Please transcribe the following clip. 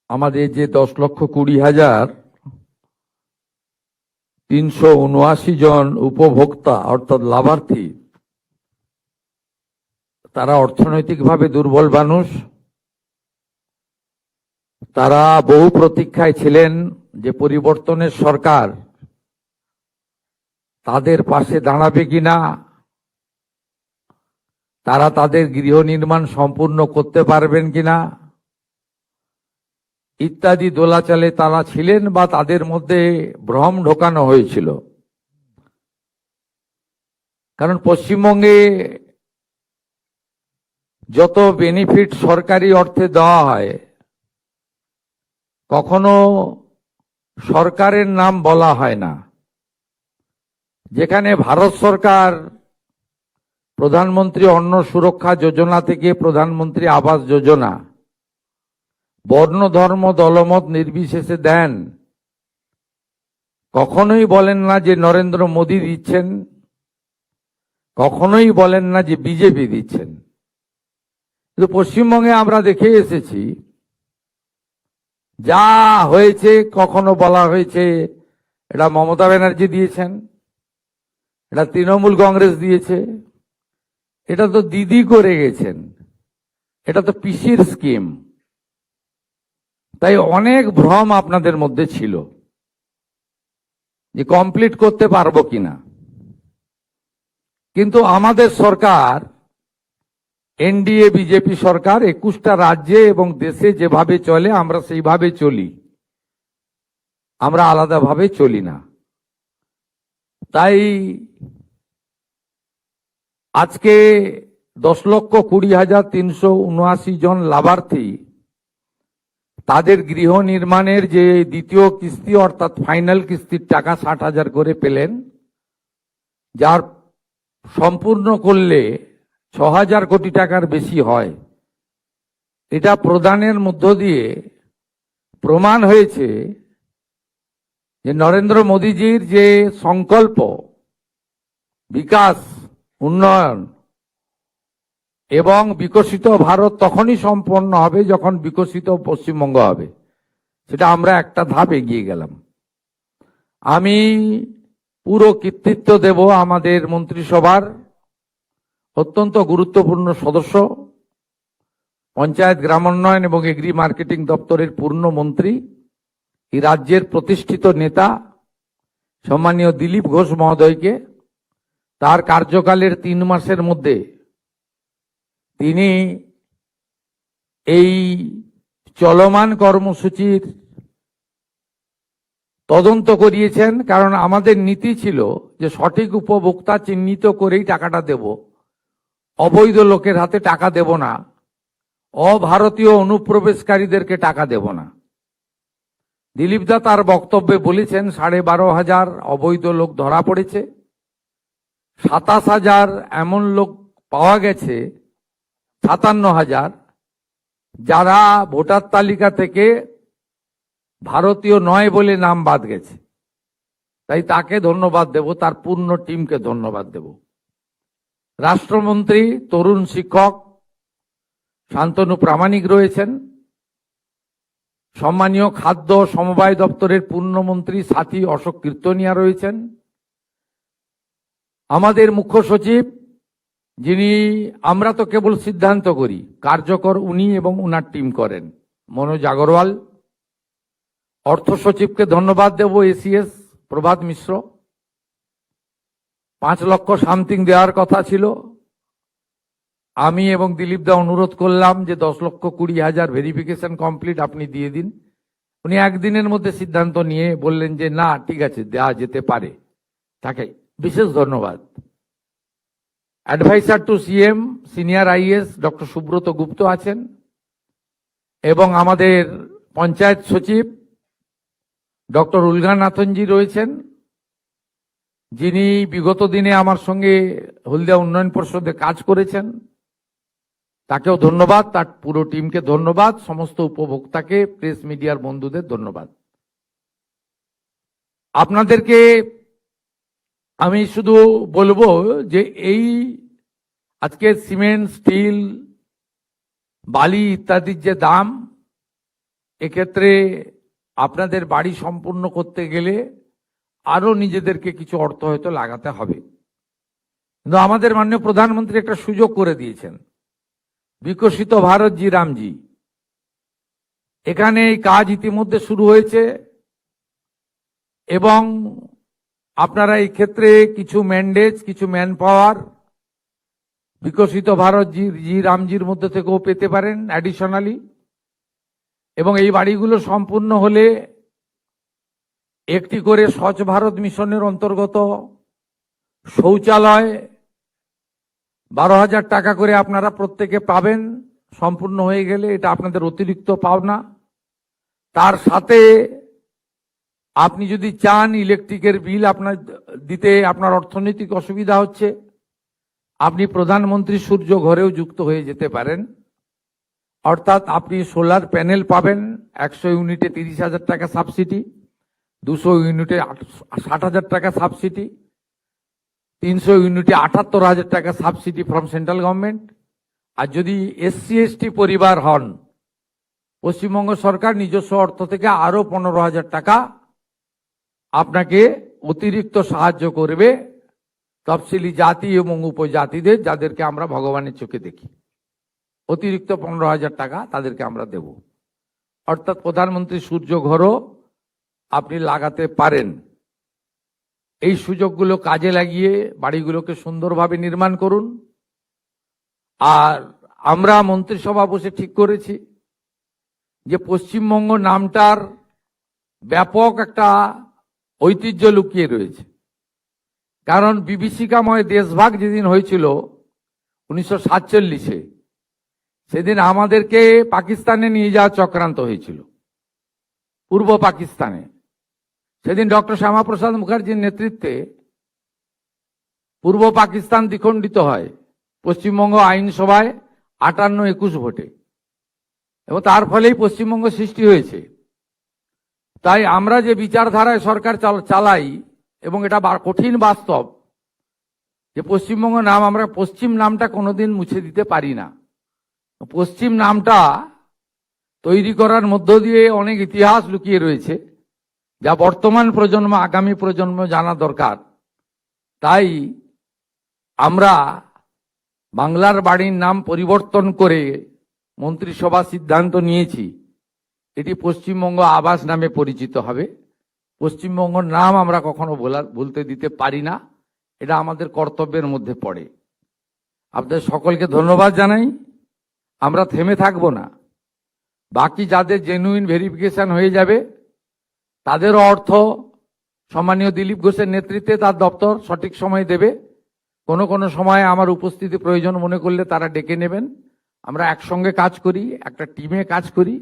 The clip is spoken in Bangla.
আমাদের যে 10,20,379 জন উপভোক্তা অর্থাৎ লাভার্থী, তারা অর্থনৈতিকভাবে দুর্বল মানুষ। তারা বহু প্রতীক্ষায় ছিলেন যে পরিবর্তনের সরকার তাদের পাশে দাঁড়াবে কিনা, তারা তাদের গৃহ নির্মাণ সম্পূর্ণ করতে পারবেন কিনা ইত্যাদি দোলাচলে তারা ছিলেন বা তাদের মধ্যে ভ্রম ঢোকানো হয়েছিল। কারণ পশ্চিমবঙ্গে যত বেনিফিট সরকারি অর্থে দেওয়া হয়, কখনো সরকারের নাম বলা হয় না। যেখানে ভারত সরকার প্রধানমন্ত্রী অন্ন সুরক্ষা যোজনা থেকে প্রধানমন্ত্রী আবাস যোজনা বর্ণ ধর্ম দলমত নির্বিশেষে দেন, কখনোই বলেন না যে নরেন্দ্র মোদী দিচ্ছেন, কখনোই বলেন না যে বিজেপি দিচ্ছেন। কিন্তু পশ্চিমবঙ্গে আমরা দেখে এসেছি যা হয়েছে, কখনো বলা হয়েছে এটা মমতা ব্যানার্জি দিয়েছেন, এটা তৃণমূল কংগ্রেস দিয়েছে, এটা তো দিদি করে গেছেন, এটা তো পিসির স্কিম। তাই অনেক ভ্রম আপনাদের মধ্যে ছিল যে কমপ্লিট করতে পারবো কিনা। কিন্তু আমাদের সরকার, এনডিএ বিজেপি সরকার 21টা রাজ্যে এবং দেশে যেভাবে চলে আমরা সেইভাবে চলি, আমরা আলাদাভাবে চলি না। তাই আজকে 10,20,379 জন লাভার্থী তাদের গৃহ নির্মাণের যে দ্বিতীয় কিস্তি অর্থাৎ ফাইনাল কিস্তির টাকা 60,000 করে পেলেন, যার সম্পূর্ণ করলে 6,000 কোটি টাকার বেশি হয়। এটা প্রদানের মধ্য দিয়ে প্রমাণ হয়েছে যে নরেন্দ্র মোদীজির যে সংকল্প বিকাশ, উন্নয়ন এবং বিকশিত ভারত তখনই সম্পন্ন হবে যখন বিকশিত পশ্চিমবঙ্গ হবে। সেটা আমরা একটা ধাপ এগিয়ে গেলাম। আমি পুরো কৃতিত্ব দেব আমাদের মন্ত্রিসভার অত্যন্ত গুরুত্বপূর্ণ সদস্য, পঞ্চায়েত গ্রামোন্নয়ন এবং এগ্রি মার্কেটিং দপ্তরের পূর্ণ মন্ত্রী, এই রাজ্যের প্রতিষ্ঠিত নেতা সম্মানীয় দিলীপ ঘোষ মহোদয়কে। তার কার্যকালের 3 মাসের মধ্যে তিনি এই চলমান কর্মসূচির তদন্ত করিয়েছেন। কারণ আমাদের নীতি ছিল যে সঠিক উপভোক্তা চিহ্নিত করেই টাকাটা দেব, অবৈধ লোকের হাতে টাকা দেব না, অভারতীয় অনুপ্রবেশকারীদেরকে টাকা দেব না। দিলীপ দা তার বক্তব্যে বলেছেন 12,500 অবৈধ লোক ধরা পড়েছে, 27,000 এমন লোক পাওয়া গেছে, 57,000 যারা ভোটার তালিকা থেকে ভারতীয় নয় বলে নাম বাদ গেছে। তাই তাকে ধন্যবাদ দেব, তার পূর্ণ টিমকে ধন্যবাদ দেব। রাষ্ট্রমন্ত্রী তরুণ শিক্ষক শান্তনু প্রামাণিক রয়েছেন, সম্মানীয় খাদ্য সমবায় দপ্তরের পূর্ণমন্ত্রী সাথী অশোক কীর্তনিয়া রয়েছেন, আমাদের মুখ্য সচিব, যিনি আমরা তো কেবল সিদ্ধান্ত করি, কার্যকর উনি এবং উনার টিম করেন, মনোজ আগরওয়াল। অর্থ সচিবকে ধন্যবাদ দেব, এসিএস প্রভাত মিশ্র। 5 লক্ষ সামথিং দেওয়ার কথা ছিল, আমি এবং দিলীপ দা অনুরোধ করলাম যে 10,20,000 ভেরিফিকেশন কমপ্লিট আপনি দিয়ে দিন। উনি একদিনের মধ্যে সিদ্ধান্ত নিয়ে বললেন যে না ঠিক আছে, দেওয়া যেতে পারে। তাকে বিশেষ ধন্যবাদ। Adviser to CM senior IAS doctor Subrata Gupta আছেন এবং আমাদের পঞ্চায়েত সচিব ডক্টর উলগানাথনজি রয়েছেন, যিনি বিগত দিনে আমার সঙ্গে হলদিয়া উন্নয়ন পরিষদে কাজ করেছেন। তাকেও ধন্যবাদ, তার পুরো টিমকে ধন্যবাদ, সমস্ত উপভোক্তাকে, প্রেস মিডিয়ার বন্ধুদের ধন্যবাদ। আপনাদেরকে আমি শুধু বলবো যে এই আজকে সিমেন্ট, স্টিল, বালি ইত্যাদির যে দাম, এক্ষেত্রে আপনাদের বাড়ি সম্পূর্ণ করতে গেলে আরো নিজেদেরকে কিছু অর্থ হয়তো লাগাতে হবে, কিন্তু আমাদের মাননীয় প্রধানমন্ত্রী একটা সুযোগ করে দিয়েছেন, বিকশিত ভারত জি রামজি। এখানে এই কাজ ইতিমধ্যে শুরু হয়েছে এবং আপনারা এই ক্ষেত্রে কিছু ম্যান্ডেজ, কিছু ম্যান পাওয়ার বিকশিত ভারত জি রামজির মধ্যে থেকেও পেতে পারেন অ্যাডিশনালি। এবং এই বাড়িগুলো সম্পূর্ণ হলে একটি করে স্বচ্ছ ভারত মিশনের অন্তর্গত শৌচালয় 12,000 টাকা করে আপনারা প্রত্যেকে পাবেন সম্পূর্ণ হয়ে গেলে, এটা আপনাদের অতিরিক্ত পাওনা। তার সাথে আপনি যদি চান ইলেকট্রিকের বিল আপনার দিতে আপনার অর্থনৈতিক অসুবিধা হচ্ছে, আপনি প্রধানমন্ত্রী সূর্য ঘরেও যুক্ত হয়ে যেতে পারেন। অর্থাৎ আপনি সোলার প্যানেল পাবেন 100 ইউনিটে 30,000 টাকা সাবসিডি, 200 ইউনিটে 60,000 টাকা সাবসিডি, 300 ইউনিটে 78,000 টাকা সাবসিডি ফ্রম সেন্ট্রাল গভর্নমেন্ট। আর যদি এসসি এসটি পরিবার হন, পশ্চিমবঙ্গ সরকার নিজস্ব অর্থ থেকে আরো 15,000 টাকা আপনাকে অতিরিক্ত সাহায্য করবে তফসিলি জাতি এবং উপজাতিদের, যাদেরকে আমরা ভগবানের চোখে দেখি। অতিরিক্ত 15,000 টাকা তাদেরকে আমরা দেব। অর্থাৎ প্রধানমন্ত্রী সূর্য ঘরও আপনি লাগাতে পারেন। এই সুযোগগুলো কাজে লাগিয়ে বাড়িগুলোকে সুন্দরভাবে নির্মাণ করুন। আর আমরা মন্ত্রিসভা বসে ঠিক করেছি যে পশ্চিমবঙ্গ নামটার ব্যাপক একটা ঐতিহ্য লুকিয়ে রয়েছে। কারণ বিভীষিকাময় দেশভাগ যেদিন হয়েছিল 1947-এ, সেদিন আমাদেরকে পাকিস্তানে নিয়ে যাওয়ার চক্রান্ত হয়েছিল, পূর্ব পাকিস্তানে। সেদিন ডক্টর শ্যামাপ্রসাদ মুখার্জির নেতৃত্বে পূর্ব পাকিস্তান দ্বিখণ্ডিত হয় পশ্চিমবঙ্গ আইনসভায় 58-21 ভোটে, এবং তার ফলেই পশ্চিমবঙ্গ সৃষ্টি হয়েছে। তাই আমরা যে বিচারধারায় সরকার চালাই, এবং এটা কঠিন বাস্তব যে পশ্চিমবঙ্গ নাম, আমরা পশ্চিম নামটা কোনোদিন মুছে দিতে পারি না। পশ্চিম নামটা তৈরি করার মধ্য দিয়ে অনেক ইতিহাস লুকিয়ে রয়েছে, যা বর্তমান প্রজন্ম, আগামী প্রজন্ম জানা দরকার। তাই আমরা বাংলার বাড়ির নাম পরিবর্তন করে মন্ত্রিসভা সিদ্ধান্ত নিয়েছি, এটি পশ্চিমবঙ্গ আবাস নামে পরিচিত হবে। পশ্চিমবঙ্গ নাম আমরা কখনো ভুলতে দিতে পারি না, এটা আমাদের কর্তব্যের মধ্যে পড়ে। আপনাদের সকলকে ধন্যবাদ জানাই। আমরা থেমে থাকবো না। বাকি যাদের জেনুইন ভেরিফিকেশন হয়ে যাবে তাদেরও অর্থ সম্মানীয় দিলীপ ঘোষের নেতৃত্বে তার দপ্তর সঠিক সময় দেবে। কোনো কোনো সময় আমার উপস্থিতি প্রয়োজন মনে করলে তারা ডেকে নেবেন। আমরা একসঙ্গে কাজ করি, একটা টিমে কাজ করি।